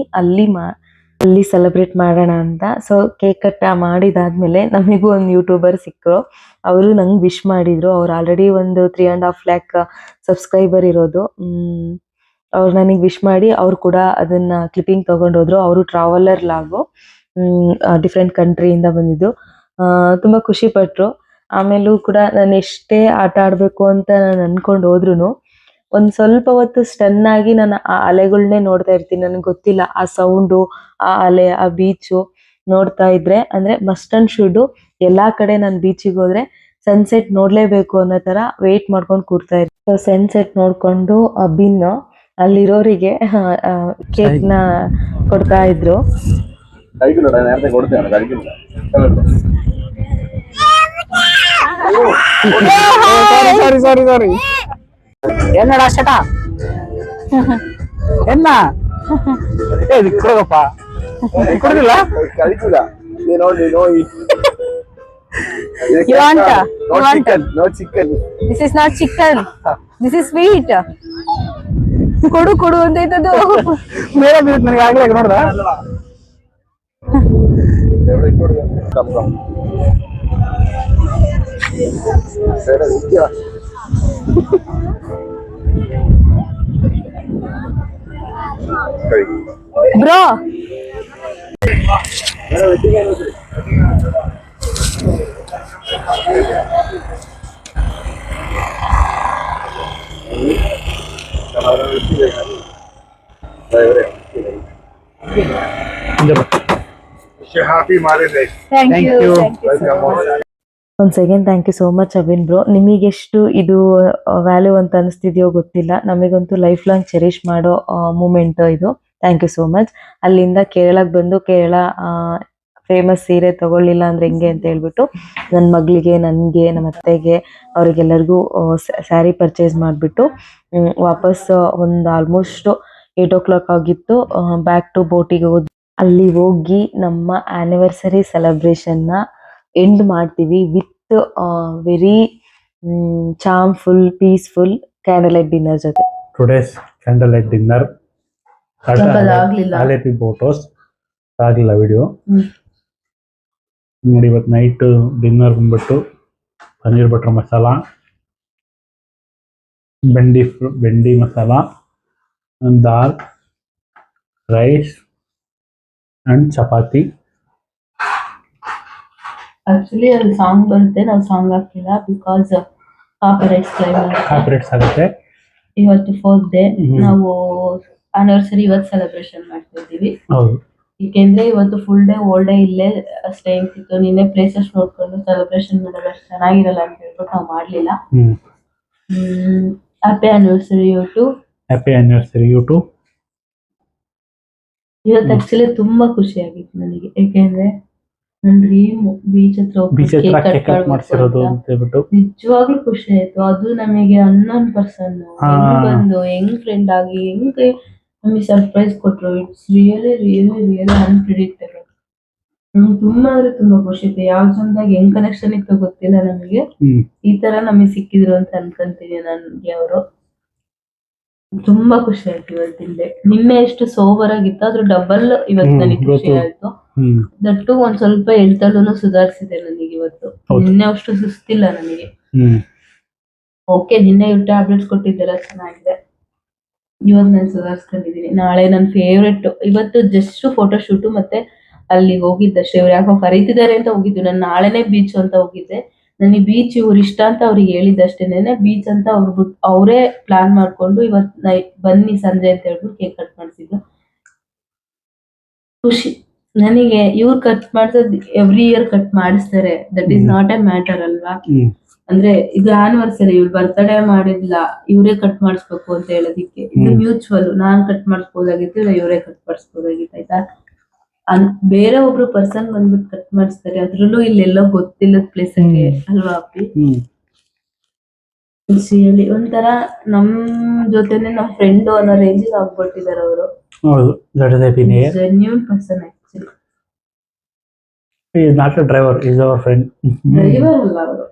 ಅಲ್ಲಿ ಸೆಲೆಬ್ರೇಟ್ ಮಾಡೋಣ ಅಂತ. ಸೊ ಕೇಕ್ ಕಟ್ ಮಾಡಿದಾದ್ಮೇಲೆ ನಮಗೂ ಒಂದು ಯೂಟ್ಯೂಬರ್ ಸಿಕ್ಕರು. ಅವರು ನಂಗೆ ವಿಶ್ ಮಾಡಿದರು. ಅವ್ರು ಆಲ್ರೆಡಿ ಒಂದು 3.5 lakh ಸಬ್ಸ್ಕ್ರೈಬರ್ ಇರೋದು. ಅವ್ರು ನನಗೆ ವಿಶ್ ಮಾಡಿ ಅವ್ರು ಕೂಡ ಅದನ್ನು ಕ್ಲಿಪ್ಪಿಂಗ್ ತೊಗೊಂಡೋದ್ರು. ಅವರು ಟ್ರಾವೆಲರ್ ಲಾಗು, ಡಿಫ್ರೆಂಟ್ ಕಂಟ್ರಿಯಿಂದ ಬಂದಿದ್ದು. ತುಂಬ ಖುಷಿಪಟ್ಟರು. ಆಮೇಲೂ ಕೂಡ ನಾನು ಎಷ್ಟೇ ಆಟ ಆಡಬೇಕು ಅಂತ ನಾನು ಅಂದ್ಕೊಂಡು ಹೋದ್ರೂ ಒಂದು ಸ್ವಲ್ಪ ಹೊತ್ತು ಸ್ಟನ್ ಆಗಿ ನಾನು ಆ ಅಲೆಗಳನ್ನೇ ನೋಡ್ತಾ ಇರ್ತೀನಿ. ನನಗೆ ಗೊತ್ತಿಲ್ಲ ಆ ಸೌಂಡು, ಆ ಅಲೆ, ಆ ಬೀಚು ನೋಡ್ತಾ ಇದ್ರೆ ಅಂದರೆ ಮಸ್ಟ್ ಆ್ಯಂಡ್ ಶುಡ್ಡು ಎಲ್ಲ ಕಡೆ ನಾನು ಬೀಚಿಗೆ ಹೋದರೆ ಸನ್ಸೆಟ್ ನೋಡಲೇಬೇಕು ಅನ್ನೋ ಥರ ವೆಯ್ಟ್ ಮಾಡ್ಕೊಂಡು ಕೂರ್ತಾ ಇರ್ತೀನಿ. ಸನ್ಸೆಟ್ ನೋಡಿಕೊಂಡು ಅಭಿನ್ನು ಅಲ್ಲಿರೋರಿಗೆ ಕೇಕ್ನ ಕೊಡ್ತಾ ಇದ್ರು. ಸಾರಿ ಏನಡ ಶಟ ಎನ್ನ ಕೊಡಗಪ್ಪ ಕೊಡುದಿಲ್ಲ. You want? No You want? chicken, no chicken. This is not chicken. This is sweet. ಕೊಡು ಕೊಡು ಅಂತ ಇದ್ದದ್ದು. ಮೇಲೆ ಬೀಳುತ್ತೆ ನನಗೆ ಆಗ್ಲೇ ನೋಡ್ದ. Bro Happy Marriage. Thank Thank you you. Thank you so much. Once again thank you so much Avin bro. ನಿಮಗೆಷ್ಟು ಇದು ವ್ಯಾಲ್ಯೂ ಅಂತ ಅನಿಸ್ತಿದೆಯೋ ಗೊತ್ತಿಲ್ಲ, ನಮಗಂತೂ ಲೈಫ್ ಲಾಂಗ್ ಚೆರಿಷ್ ಮಾಡೋ ಮೂಮೆಂಟ್ ಇದು. Thank you so much. ಅಲ್ಲಿಂದ ಕೇರಳಕ್ಕೆ ಬಂದು ಕೇರಳ ಫೇಮಸ್ ಸೀರೆ ತಗೊಳ್ಳಿಲ್ಲ ಅಂದ್ರೆ ಹೆಂಗೆ ಅಂತ ಹೇಳ್ಬಿಟ್ಟು ನನ್ನ ಮಗಳಿಗೆ, ನನಗೆ, ನಮ್ಮ ಅತ್ತೆಗೆ, ಅವರಿಗೆಲ್ಲರಿಗೂ ಸ್ಯಾರಿ ಪರ್ಚೇಸ್ ಮಾಡಿಬಿಟ್ಟು ವಾಪಸ್ ಒಂದು ಆಲ್ಮೋಸ್ಟ್ 8 o'clock ಆಗಿತ್ತು. ಬ್ಯಾಕ್ ಟು ಬೋಟಿಗೆ ಹೋದ್ವಿ. ಅಲ್ಲಿ ಹೋಗಿ ನಮ್ಮ ಆನಿವರ್ಸರಿ ಸೆಲೆಬ್ರೇಷನ್ನ ಎಂಡ್ ಮಾಡ್ತೀವಿ with very charmful, peaceful candle light dinner ಜೊತೆ. Today's candlelight dinner. ಆಗ್ಲಿಲ್ಲ. Alepi photos ಆಗಿಲ್ಲ ವಿಡಿಯೋ ನೋಡಿ. ಇವತ್ತು ನೈಟ್ ಡಿನ್ನರ್ ಬಂದ್ಬಿಟ್ಟು paneer butter masala, bhindi masala, dal, rice and chapati. Actually ಅಲ್ಲಿ ಸಾಂಗ್ ಬರುತ್ತೆ, ನಾವು ಸಾಂಗ್ ಹಾಕಿಲ್ಲ ಬಿಕಾಸ್ ಕಾಪಿರೈಟ್ಸ್ ಕಾಪಿರೇಟ್ಸ್ ಆಗುತ್ತೆ. ಇವತ್ತು 4th ಡೇ, ನಾವು ಆನಿವರ್ಸರಿ ಇವತ್ತು ಸೆಲೆಬ್ರೇಷನ್ ಮಾಡ್ತಾ ಇದ್ದೀವಿ. ಹೌದು, ಏಕೆಂದ್ರೆ ಇವತ್ತು ಫುಲ್ ಡೇ ಓಲ್ ಡೇ ಇಲ್ಲೇ ಸ್ಟೇ ಸಿಕ್ತು. ನಿನ್ನೆ ಪ್ಲೇಸಸ್ ನೋಡ್ಕೊಂಡು ಸೆಲೆಬ್ರೇಷನ್ ಮಾಡೋದು ಅಷ್ಟು ಚೆನ್ನಾಗಿರಲ್ಲ ಅಂತ ಹೇಳ್ಬಿಟ್ಟು ನಾವು ಮಾಡ್ಲಿಲ್ಲ. Happy anniversary to. Happy anniversary you too. ಇವತ್ತು ಆಕ್ಚುಲಿ ತುಂಬಾ ಖುಷಿ ಆಗಿತ್ತು ನನಗೆ, ಯಾಕೆಂದ್ರೆ ನನ್ ಡ್ರೀಮ್ ಬೀಚ್ ಹತ್ರ ಕೇಕ್ ಕಟ್ ಮಾಡಿಸಿರೋದು ಅಂತ ಹೇಳ್ಬಿಟ್ಟು ನಿಜವಾಗ್ಲೂ ಖುಷಿ ಆಯ್ತು. ಅದು ನಮಗೆ ಅನ್ನೋನ್ ಪರ್ಸನ್ ಹೆಂಗ್ ಬಂದು ಹೆಂಗ್ ಫ್ರೆಂಡ್ ಆಗಿ ಹೆಂಗ್ ನಮಗೆ ಸರ್ಪ್ರೈಸ್ ಕೊಟ್ರು. It's really really really unpredictable. ತುಂಬಾ ಅಂದ್ರೆ ತುಂಬಾ ಖುಷಿ ಆಯ್ತು. ಯಾವ ಜನದಾಗ ಹೆಂಗ್ ಕನೆಕ್ಷನ್ ಇತ್ತು ಗೊತ್ತಿಲ್ಲ ನಮಗೆ. ಈ ತರ ನಮಗೆ ಸಿಕ್ಕಿದ್ರು ಅಂತ ಅನ್ಕೊಂತೀನಿ ನನ್ಗೆ ಅವರು. ತುಂಬಾ ಖುಷಿ ಆಯ್ತು ಇವತ್ತಿನ ಡೇ. ನಿನ್ನೆ ಎಷ್ಟು ಸೋಬರ್ ಆಗಿತ್ತು, ಅದ್ರ ಡಬಲ್ ಇವತ್ತು ನನಗೆ ಖುಷಿ ಆಯ್ತು. ದಟ್ಟು ಒಂದ್ ಸ್ವಲ್ಪ ಎಳ್ತಲ್ಲೂ ಸುಧಾರಿಸಿದೆ ನನಗೆ ಇವತ್ತು. ನಿನ್ನೆ ಅಷ್ಟು ಸುಸ್ತಿಲ್ಲ ನನಗೆ. ಓಕೆ, ನಿನ್ನೆ ಇವ್ ಟ್ಯಾಬ್ಲೆಟ್ಸ್ ಕೊಟ್ಟಿದ್ದೆಲ್ಲ ಚೆನ್ನಾಗಿದೆ. ಇವತ್ತು ನಾನು ಸುಧಾರಿಸ್ಕೊಂಡಿದೀನಿ. ನಾಳೆ ನನ್ನ ಫೇವ್ರೆಟ್, ಇವತ್ತು ಜಸ್ಟ್ ಫೋಟೋ ಶೂಟು ಮತ್ತೆ ಅಲ್ಲಿಗೆ ಹೋಗಿದ್ದಷ್ಟೇ. ಇವ್ರು ಯಾಕೋ ಕರೀತಿದ್ದಾರೆ ಅಂತ ಹೋಗಿದ್ದು. ನಾನು ನಾಳೆನೆ ಬೀಚ್ ಅಂತ ಹೋಗಿದ್ದೆ. ನನಗೆ ಬೀಚ್ ಇವ್ರು ಇಷ್ಟ ಅಂತ ಅವ್ರಿಗೆ ಹೇಳಿದ್ದಷ್ಟೇನೆ. ಬೀಚ್ ಅಂತ ಅವರೇ ಪ್ಲಾನ್ ಮಾಡ್ಕೊಂಡು ಇವತ್ ಬನ್ನಿ ಸಂಜೆ ಅಂತ ಹೇಳ್ಬಿಟ್ಟು ಕೇಕ್ ಕಟ್ ಮಾಡಿಸಿದ್ರು. ಖುಷಿ ನನಗೆ. ಇವ್ರು ಕಟ್ ಮಾಡ್ಸೋದ್ ಎವ್ರಿ ಇಯರ್ ಕಟ್ ಮಾಡಿಸ್ತಾರೆ, that is not A matter ಅಲ್ವಾ. ಅಂದ್ರೆ ಇದು ಆನಿವರ್ಸರಿ, ಇವ್ರು ಬರ್ತ್ಡೇ ಮಾಡಿದ್ಲ, ಇವರೇ ಕಟ್ ಮಾಡಿಸ್ಬೇಕು ಅಂತ ಹೇಳೋದಿಕ್ಕೆ. ಇದು ಮ್ಯೂಚುವಲ್. ನಾನ್ ಕಟ್ ಮಾಡಿಸ್ಬೋದಾಗಿತ್ತು, ಇಲ್ಲ ಇವರೇ ಕಟ್ ಮಾಡಿಸ್ಬೋದಾಗಿತ್ತು. ಆಯ್ತಾ, ಬೇರೆ ಒಬ್ರು ಪರ್ಸನ್ ಬಂದ್ಬಿಟ್ಟು ಕಟ್ ಮಾಡಿಸ್ತಾರೆ, ಅದ್ರಲ್ಲೂ ಇಲ್ಲೆಲ್ಲೋ ಗೊತ್ತಿಲ್ಲದ ಪ್ಲೇಸ್ಗೆ ಅಲ್ವಾ ಅಪ್ಪಿ. ಖುಷಿಯಲ್ಲಿ ಒಂಥರ ನಮ್ ಜೊತೆನೆ ನಮ್ ಫ್ರೆಂಡ್ ಅನ್ನೋ ರೇಂಜಿಗೆ ಆಗ್ಬಿಟ್ಟಿದ್ದಾರೆ ಅವರು. Genuine person actually. Not a driver, is our friend. Driver ಅಲ್ಲ ಅವರು,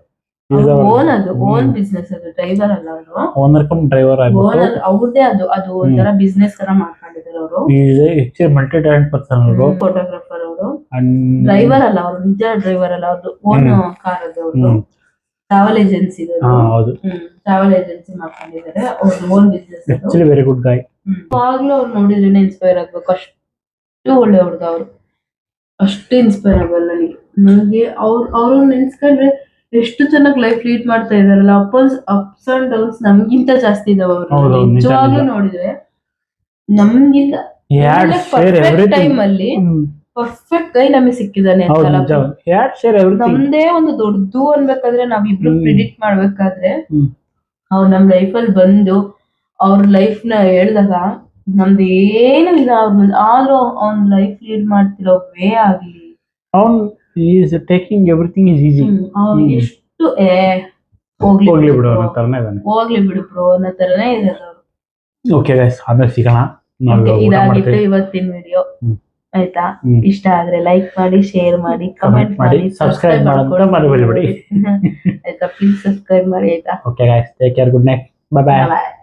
ಓನ್ ಅದು ಓನ್ ಬಿಸ್ನೆಸ್. ಅದು ಡ್ರೈವರ್ ಅಲ್ಲ ಅವರು, ಓನರ್ ಕಮ್ ಡ್ರೈವರ್ ಓನರ್ ಅವ್ರದೇ. ಅದು ಒಂಥರ ಬಿಸ್ನೆಸ್ ತರ ಮಾಡ್ಕೊಂಡಿದ್ದಾರೆ ಅವರು. ಮಲ್ಟಿ ಟ್ಯಾಲೆಂಟ್ ಪರ್ಸನ್ ಅವರು, ಫೋಟೋಗ್ರಾಫರ್ ಅವರು. ಡ್ರೈವರ್ ಅಲ್ಲ ಅವರು, ನಿಜ ಡ್ರೈವರ್ ಅಲ್ಲ. ಅವ್ರದ್ದು ಓನ್ ಕಾರ್ ಅದು. ಅವ್ರದ್ದು ಟ್ರಾವೆಲ್ ಏಜೆನ್ಸಿ. ಟ್ರಾವೆಲ್ ಏಜೆನ್ಸಿ ಮಾಡ್ಕೊಂಡಿದ್ದಾರೆ. ಅವ್ರದ್ದು own business. Actually very good guy. ಆಗ್ಲೂ ಅವ್ರು ನೋಡಿದ್ರೆ ಇನ್ಸ್ಪೈರ್ ಆಗ್ಬೇಕು. ಅಷ್ಟು ಒಳ್ಳೆ ಹುಡುಗ ಅವರು, ಅಷ್ಟು ಇನ್ಸ್ಪೈರಬಲ್ ನನಗೆ. ಅವ್ರು ನೆನ್ಸ್ಕೊಂಡ್ರೆ ಎಷ್ಟು ಚೆನ್ನಾಗಿ ಲೈಫ್ ಲೀಡ್ ಮಾಡ್ತಾ ಇದಾರಲ್ಲ. ಅಪ್ಸ್ ಅಂಡ್ ಡೌನ್ಸ್ ನಮ್ಗಿಂತ ಜಾಸ್ತಿ ಇದಾವ ಅವರು. ನಿಜವಾಗ್ಲೂ ನೋಡಿದ್ರೆ ನಮ್ಗಿಂತ ಪರ್ಫೆಕ್ಟ್ ಟೈಮ್ ಅಲ್ಲಿ ಪರ್ಫೆಕ್ಟ್ ಗೈ ನಮಗೆ ಸಿಕ್ಕಿದಾನೆ. ನಮ್ದೇ ಒಂದು ದೊಡ್ಡದು ಅನ್ಬೇಕಾದ್ರೆ, ನಾವಿಬ್ರು ಪ್ರಿಡಿಕ್ಟ್ ಮಾಡ್ಬೇಕಾದ್ರೆ, ಅವ್ರು ನಮ್ ಲೈಫ್ ಅಲ್ಲಿ ಬಂದು ಅವ್ರ ಲೈಫ್ ನ ಹೇಳ್ದಾಗ ನಮ್ದು ಏನು ಇಲ್ಲ ಅವ್ರ ಮುಂದೆ. ಆದ್ರೂ ಅವ್ನ್ ಲೈಫ್ ಲೀಡ್ ಮಾಡ್ತಿರೋ ವೇ ಆಗ್ಲಿ, ಟೇಕಿಂಗ್ ಎವ್ರಿಥಿಂಗ್ ಇಸ್ ಈಸಿ. ಎಷ್ಟು ಹೋಗ್ಲಿ ಬಿಡು ಬ್ರೋ ಅನ್ನೋ ತರನೇ ಇದಾರೆ ಅವರು. ಓಕೆ ಗೈಸ್, ಆಮೇಲೆ ಸಿಗೋಣ. ಇದಾಗಿತ್ತು ಇವತ್ತಿನ ವಿಡಿಯೋ. ಆಯ್ತಾ? ಹ್ಮ್. ಇಷ್ಟ ಆದ್ರೆ ಲೈಕ್ ಮಾಡಿ, ಶೇರ್ ಮಾಡಿ, Comment ಕಮೆಂಟ್ ಮಾಡಿ, ಮಾಡಿ, subscribe ಮಾಡೋದನ್ನ ಮರಿಬೇಡಿ. ಆಯ್ತಾ? ಪ್ಲೀಸ್ ಸಬ್ಸ್ಕ್ರೈಬ್ ಮಾಡಿ ಆಯ್ತಾ? Okay guys, take care, good night, bye bye. ಬಾಯ್.